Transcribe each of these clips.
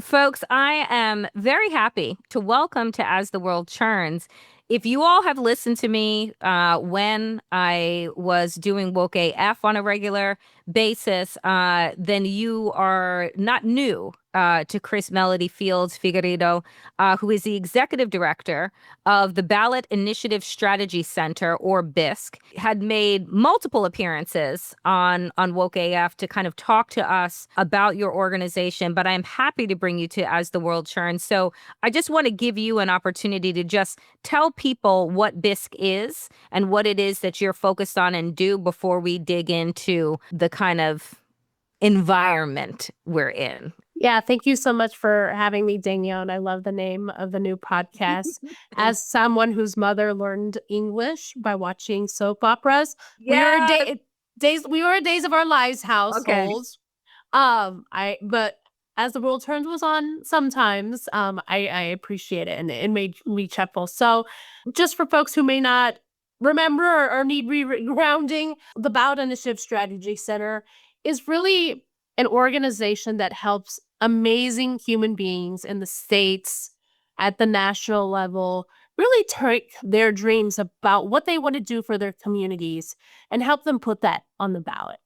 Folks, I am very happy to welcome to As the World Churns. If you all have listened to me when I was doing Woke AF on a regular basis, then you are not new to Chris Melody Fields Figueredo, who is the executive director of the Ballot Initiative Strategy Center, or BISC, had made multiple appearances on Woke AF to kind of talk to us about your organization. But I'm happy to bring you to As the World Churns. So I just want to give you an opportunity to just tell people what BISC is and what it is that you're focused on and do before we dig into the kind of environment we're in. Yeah, thank you so much for having me, Danielle. And I love the name of the new podcast. As someone whose mother learned English by watching soap operas, we were a Days of Our Lives Okay. households. But as the world turns was on sometimes, I appreciate it, and it made me chuckle. So just for folks who may not remember or need grounding, the Ballot Initiative Strategy Center is really an organization that helps amazing human beings in the states at the national level really take their dreams about what they want to do for their communities and help them put that on the ballot.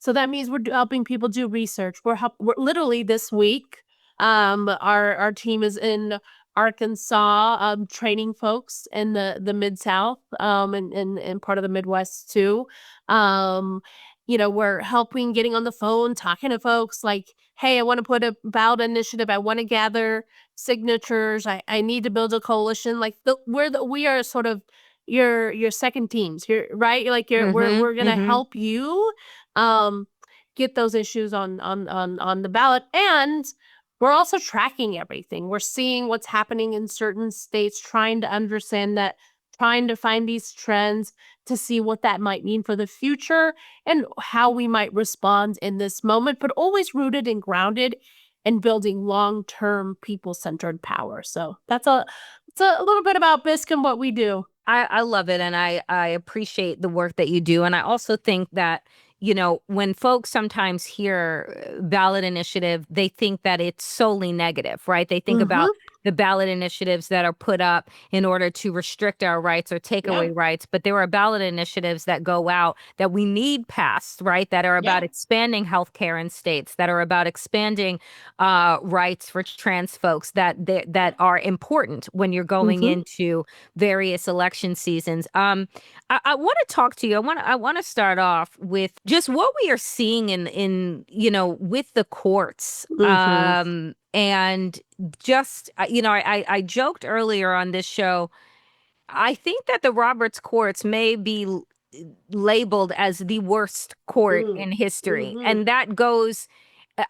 So that means we're helping people do research. We're literally this week. Our team is in Arkansas, training folks in the Mid-South, and part of the Midwest too. We're helping getting on the phone, talking to folks like, hey, I want to put a ballot initiative. I want to gather signatures. I need to build a coalition. Like we are sort of your second teams here, right? Like we're gonna help you get those issues on the ballot. And we're also tracking everything. We're seeing what's happening in certain states, trying to understand that, trying to find these trends to see what that might mean for the future and how we might respond in this moment, but always rooted and grounded and building long-term people-centered power. So it's a little bit about BISC and what we do. I love it, and I appreciate the work that you do. And I also think that, when folks sometimes hear ballot initiative, they think that it's solely negative, right? They think about the ballot initiatives that are put up in order to restrict our rights or take away rights. But there are ballot initiatives that go out that we need passed, right? That are about expanding healthcare in states, that are about expanding rights for trans folks, that are important when you're going into various election seasons. I want to talk to you. I want to start off with just what we are seeing in with the courts. And just I joked earlier on this show. I think that the Roberts courts may be labeled as the worst court in history, and that goes.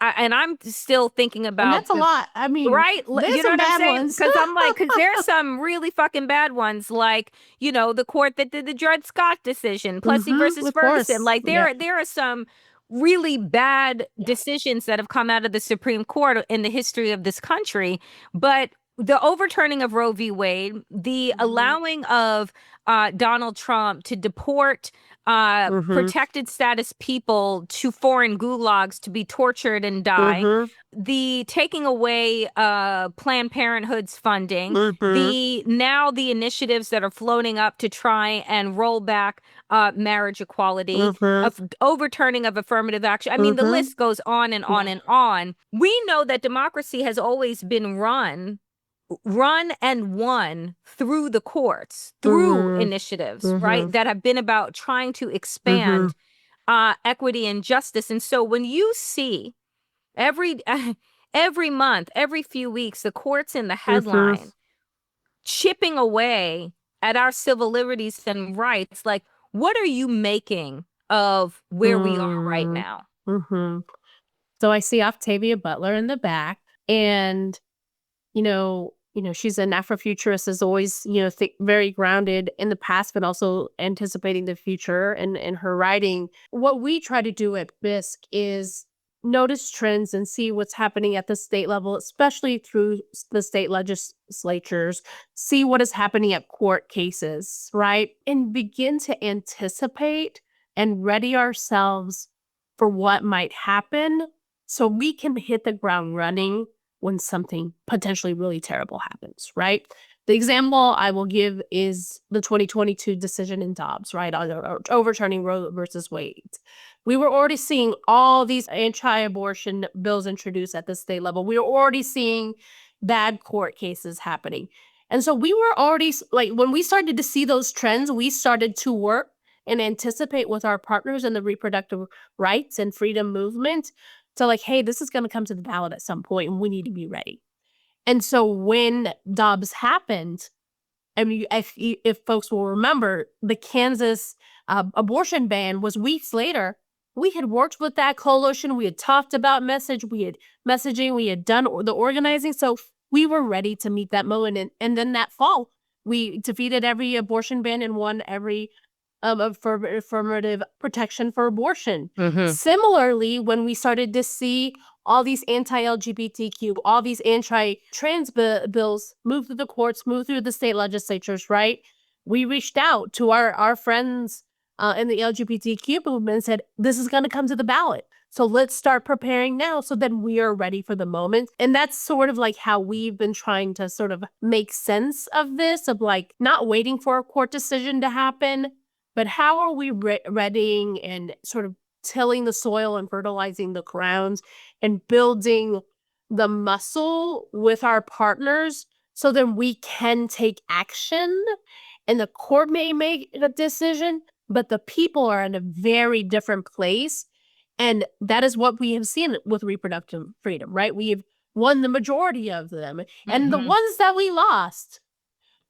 And I'm still thinking about, and that's a lot. I mean, right? There's You know some what I'm bad saying? ones. Because I'm like, because there's some really fucking bad ones, like the court that did the Dred Scott decision, Plessy versus Ferguson. Like there are some really bad decisions that have come out of the Supreme Court in the history of this country, but the overturning of Roe v. Wade, the allowing of Donald Trump to deport protected status people to foreign gulags to be tortured and die, the taking away Planned Parenthood's funding, the initiatives that are floating up to try and roll back marriage equality, of overturning of affirmative action. I mean, the list goes on and on and on. We know that democracy has always been run and won through the courts, through initiatives, right, that have been about trying to expand equity and justice. And so when you see every month, every few weeks, the courts in the headline chipping away at our civil liberties and rights, like, what are you making of where we are right now? So I see Octavia Butler in the back, and she's an Afrofuturist, is always, very grounded in the past, but also anticipating the future in her writing. What we try to do at BISC is notice trends and see what's happening at the state level, especially through the state legislatures, see what is happening at court cases, right? And begin to anticipate and ready ourselves for what might happen so we can hit the ground running when something potentially really terrible happens, right? The example I will give is the 2022 decision in Dobbs, right, overturning Roe versus Wade. We were already seeing all these anti-abortion bills introduced at the state level. We were already seeing bad court cases happening. And so we were already, like, when we started to see those trends, we started to work and anticipate with our partners in the reproductive rights and freedom movement to, like, hey, this is going to come to the ballot at some point and we need to be ready. And so when Dobbs happened, I mean, if folks will remember, the Kansas abortion ban was weeks later. We had worked with that coalition. We had talked about messaging. We had done the organizing. So we were ready to meet that moment. And then that fall, we defeated every abortion ban and won every affirmative protection for abortion. Similarly, when we started to see all these anti-LGBTQ, all these anti-trans bills move through the courts, move through the state legislatures, right? We reached out to our friends in the LGBTQ movement and said, this is going to come to the ballot. So let's start preparing now so that we are ready for the moment. And that's sort of like how we've been trying to sort of make sense of this, of like not waiting for a court decision to happen, but how are we readying and sort of tilling the soil and fertilizing the grounds and building the muscle with our partners so then we can take action, and the court may make a decision, but the people are in a very different place. And that is what we have seen with reproductive freedom, right? We've won the majority of them. And the ones that we lost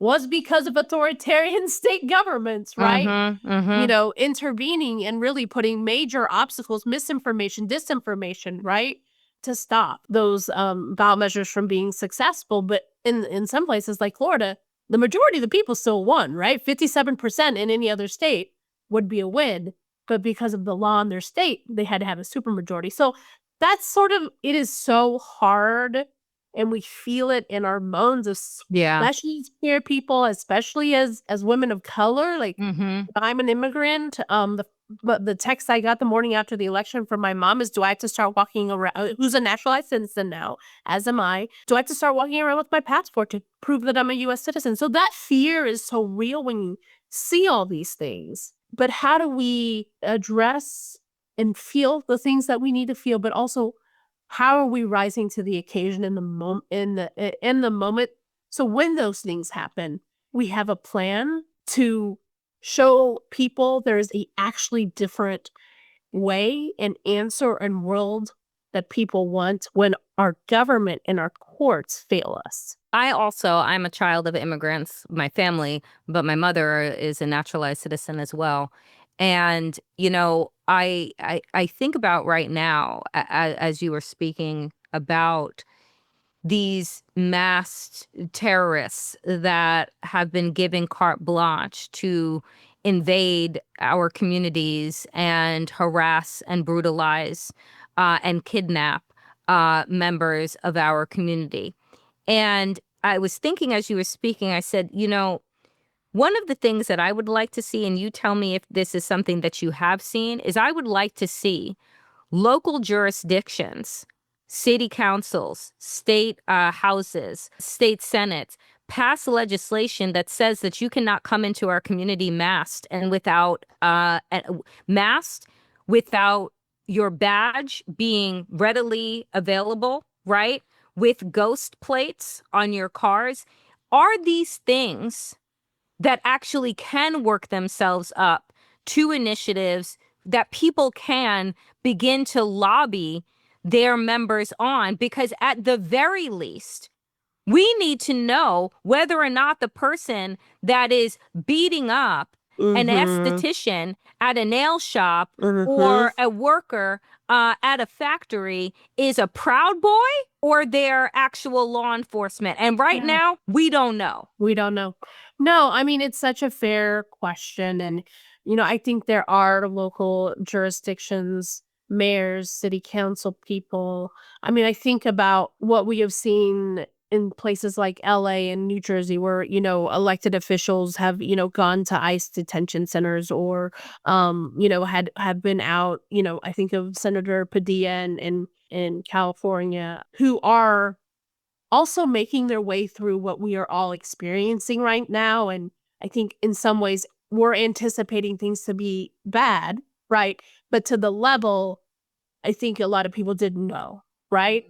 was because of authoritarian state governments, right? You know, intervening and really putting major obstacles, misinformation, disinformation, right, to stop those ballot measures from being successful. But in some places like Florida, the majority of the people still won, right? 57% in any other state would be a win. But because of the law in their state, they had to have a supermajority. So that's sort of, it is so hard. And we feel it in our bones, especially as queer people, especially as women of color. Like, I'm an immigrant. The text I got the morning after the election from my mom is, do I have to start walking around, who's a naturalized citizen now, as am I, do I have to start walking around with my passport to prove that I'm a U.S. citizen? So that fear is so real when you see all these things. But how do we address and feel the things that we need to feel, but also how are we rising to the occasion in the moment? So when those things happen, we have a plan to show people there's a actually different way and answer and world that people want when our government and our courts fail us. I'm a child of immigrants, my family, but my mother is a naturalized citizen as well. And, you know, I think about right now, as you were speaking about these masked terrorists that have been given carte blanche to invade our communities and harass and brutalize and kidnap members of our community. And I was thinking as you were speaking, I said, you know, one of the things that I would like to see, and you tell me if this is something that you have seen, is I would like to see local jurisdictions, city councils, state houses, state senates pass legislation that says that you cannot come into our community masked and without your badge being readily available, right? With ghost plates on your cars. Are these things that actually can work themselves up to initiatives that people can begin to lobby their members on? Because at the very least, we need to know whether or not the person that is beating up an esthetician at a nail shop or a worker at a factory is a Proud Boy or they're actual law enforcement. And right now, we don't know. We don't know. No, I mean, it's such a fair question. And, you know, I think there are local jurisdictions, mayors, city council people. I mean, I think about what we have seen in places like LA and New Jersey where, you know, elected officials have, you know, gone to ICE detention centers or, you know, have been out, you know, I think of Senator Padilla in California, who are also making their way through what we are all experiencing right now. And I think in some ways we're anticipating things to be bad, right? But to the level I think a lot of people didn't know, right?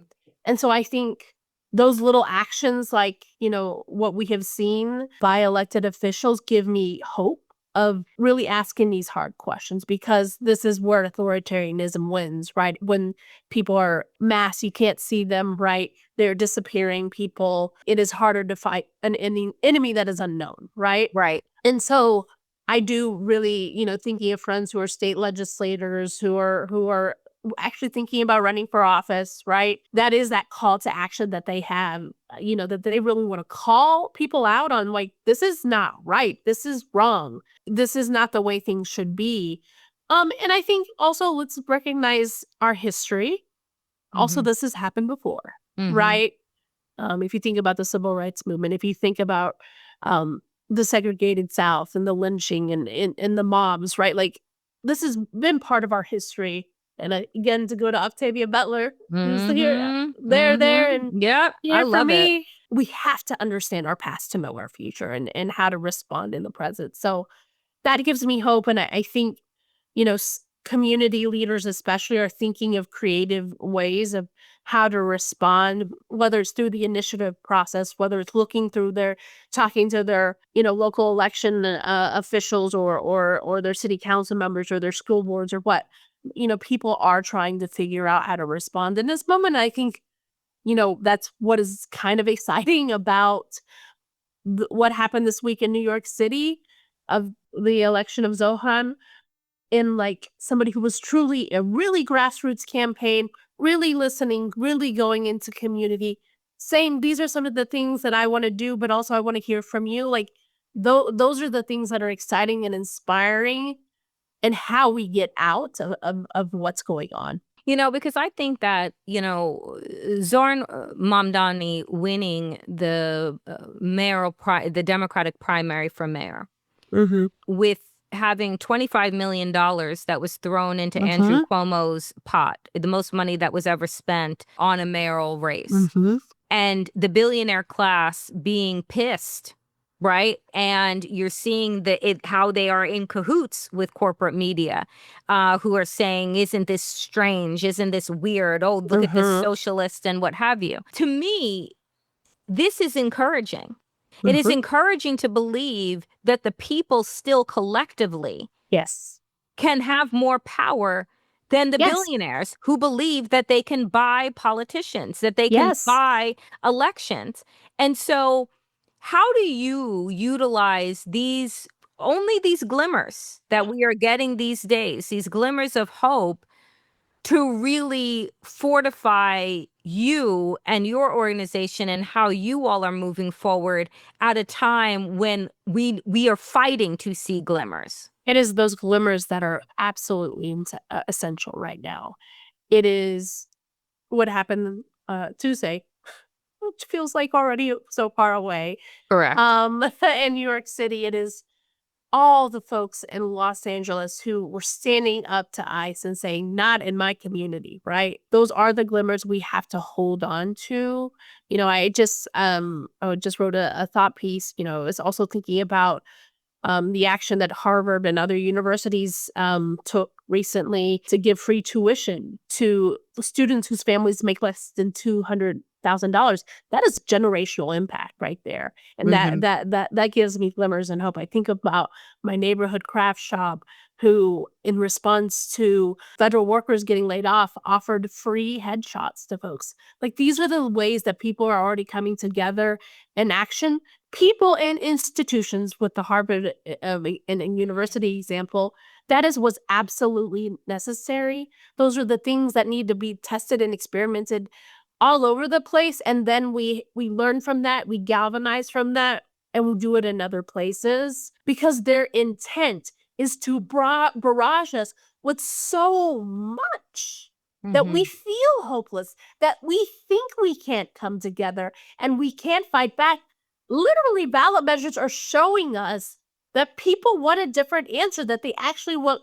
And so I think those little actions, like, what we have seen by elected officials, give me hope of really asking these hard questions, because this is where authoritarianism wins, right? When people are mass, you can't see them, right? They're disappearing people. It is harder to fight an enemy that is unknown, right? Right. And so I do really, thinking of friends who are state legislators, who are actually thinking about running for office, right? That is that call to action that they have, that they really want to call people out on, like, this is not right. This is wrong. This is not the way things should be. And I think also let's recognize our history. Also, this has happened before, right? If you think about the civil rights movement, if you think about the segregated South and the lynching and the mobs, right? Like, this has been part of our history. And again, to go to Octavia Butler, who's here, there, and yep, I for love me, it. we have to understand our past to know our future, and how to respond in the present. So that gives me hope. And I think, community leaders especially are thinking of creative ways of how to respond, whether it's through the initiative process, whether it's talking to their, local election officials, or their city council members, or their school boards, or what. People are trying to figure out how to respond in this moment. I think, that's what is kind of exciting about what happened this week in New York City of the election of Zohan, in like somebody who was truly a really grassroots campaign, really listening, really going into community, saying, these are some of the things that I want to do, but also I want to hear from you. Like, those are the things that are exciting and inspiring, and how we get out of what's going on. Because I think that, Zoran Mamdani winning the the Democratic primary for mayor with having $25 million that was thrown into Andrew Cuomo's pot, the most money that was ever spent on a mayoral race, and the billionaire class being pissed. Right. And you're seeing how they are in cahoots with corporate media, who are saying, isn't this strange? Isn't this weird? Oh, look at this socialist and what have you. To me, this is encouraging. It is encouraging to believe that the people still collectively can have more power than the billionaires who believe that they can buy politicians, that they can buy elections. And so how do you utilize these glimmers that we are getting these days, these glimmers of hope, to really fortify you and your organization, and how you all are moving forward at a time when we are fighting to see glimmers? It is those glimmers that are absolutely essential right now. It is what happened Tuesday, which feels like already so far away. Correct. In New York City, it is all the folks in Los Angeles who were standing up to ICE and saying, not in my community, right? Those are the glimmers we have to hold on to. I just wrote a thought piece, it's also thinking about the action that Harvard and other universities took recently to give free tuition to students whose families make less than $200,000. That is generational impact right there, and that gives me glimmers and hope. I think about my neighborhood craft shop, who, in response to federal workers getting laid off, offered free headshots to folks. Like, these are the ways that people are already coming together in action. People and institutions, with the Harvard and university example, was absolutely necessary. Those are the things that need to be tested and experimented all over the place. And then we learn from that, we galvanize from that, and we do it in other places, because their intent is to barrage us with so much that we feel hopeless, that we think we can't come together and we can't fight back. Literally, ballot measures are showing us that people want a different answer, that they actually want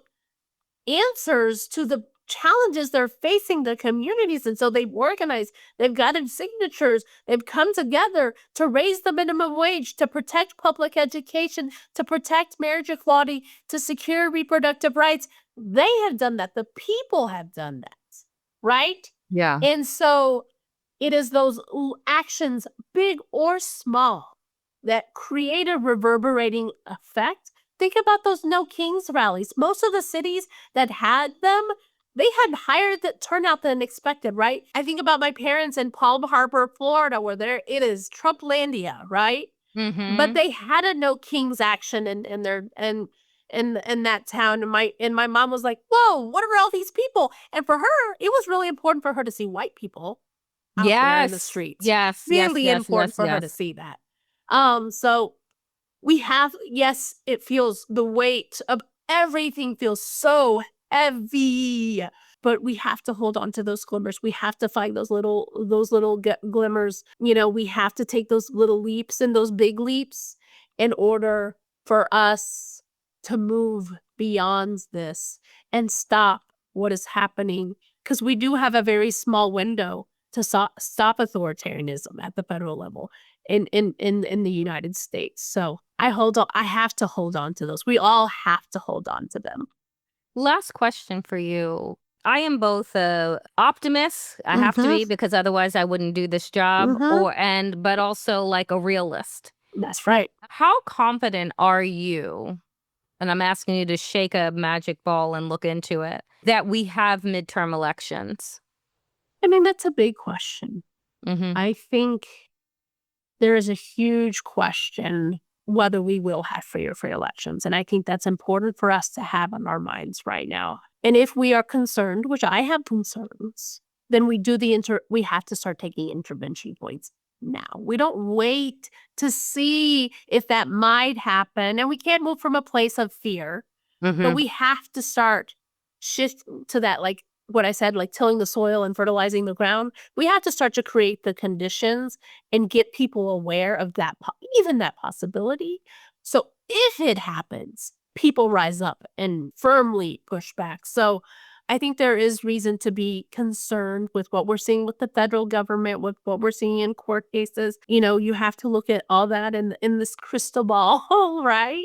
answers to the challenges they're facing the communities. And so they've organized, they've gotten signatures, they've come together to raise the minimum wage, to protect public education, to protect marriage equality, to secure reproductive rights. They have done that. The people have done that, right? Yeah. And so it is those actions, big or small, that create a reverberating effect. Think about those No Kings rallies. Most of the cities that had them, they had higher turnout than expected, right? I think about my parents in Palm Harbor, Florida, where it is Trumplandia, right? But they had a No Kings action in that town, and my mom was like, "Whoa, what are all these people?" And for her, it was really important for her to see white people out there in the streets. Really important for her to see that. So we have, yes, it feels, the weight of everything feels so heavy, but we have to hold on to those glimmers. We have to find those little glimmers. You know, we have to take those little leaps and those big leaps in order for us to move beyond this and stop what is happening. Because we do have a very small window to stop authoritarianism at the federal level in the United States. So I have to hold on to those. We all have to hold on to them. Last question for you. I am both a optimist, I have to be, because otherwise I wouldn't do this job, but also like a realist. That's right. How confident are you, and I'm asking you to shake a magic ball and look into it, that we have midterm elections? I mean, that's a big question. I think there is a huge question whether we will have free or fair elections. And I think that's important for us to have on our minds right now. And if we are concerned, which I have concerns, then we have to start taking intervention points now. We don't wait to see if that might happen. And we can't move from a place of fear, but we have to start shift to that, like what I said, like tilling the soil and fertilizing the ground. We have to start to create the conditions and get people aware of that, even that possibility. So if it happens, people rise up and firmly push back. So I think there is reason to be concerned with what we're seeing with the federal government, with what we're seeing in court cases. You know, you have to look at all that in this crystal ball, right?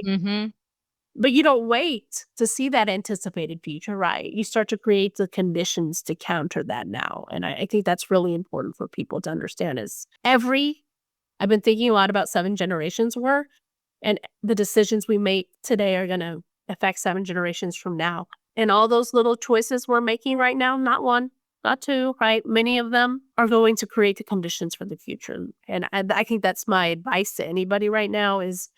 But you don't wait to see that anticipated future, right? You start to create the conditions to counter that now. And I think that's really important for people to understand I've been thinking a lot about 7 generations worth, and the decisions we make today are going to affect 7 generations from now. And all those little choices we're making right now, not 1, not 2, right? Many of them are going to create the conditions for the future. And I think that's my advice to anybody right now is,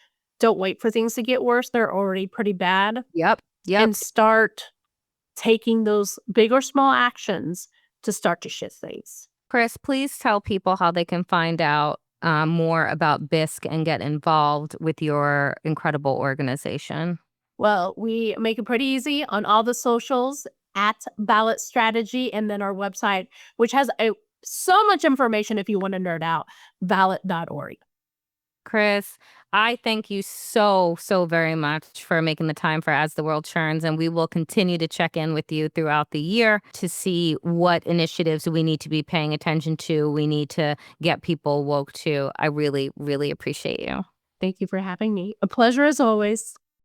don't wait for things to get worse. They're already pretty bad. Yep. And start taking those big or small actions to start to shift things. Chris, please tell people how they can find out more about BISC and get involved with your incredible organization. Well, we make it pretty easy on all the socials at Ballot Strategy, and then our website, which has so much information if you want to nerd out, ballot.org. Chris, I thank you so very much for making the time for As the World Churns, and we will continue to check in with you throughout the year to see what initiatives we need to be paying attention to, we need to get people woke to. I really appreciate you. Thank you for having me. A pleasure as always.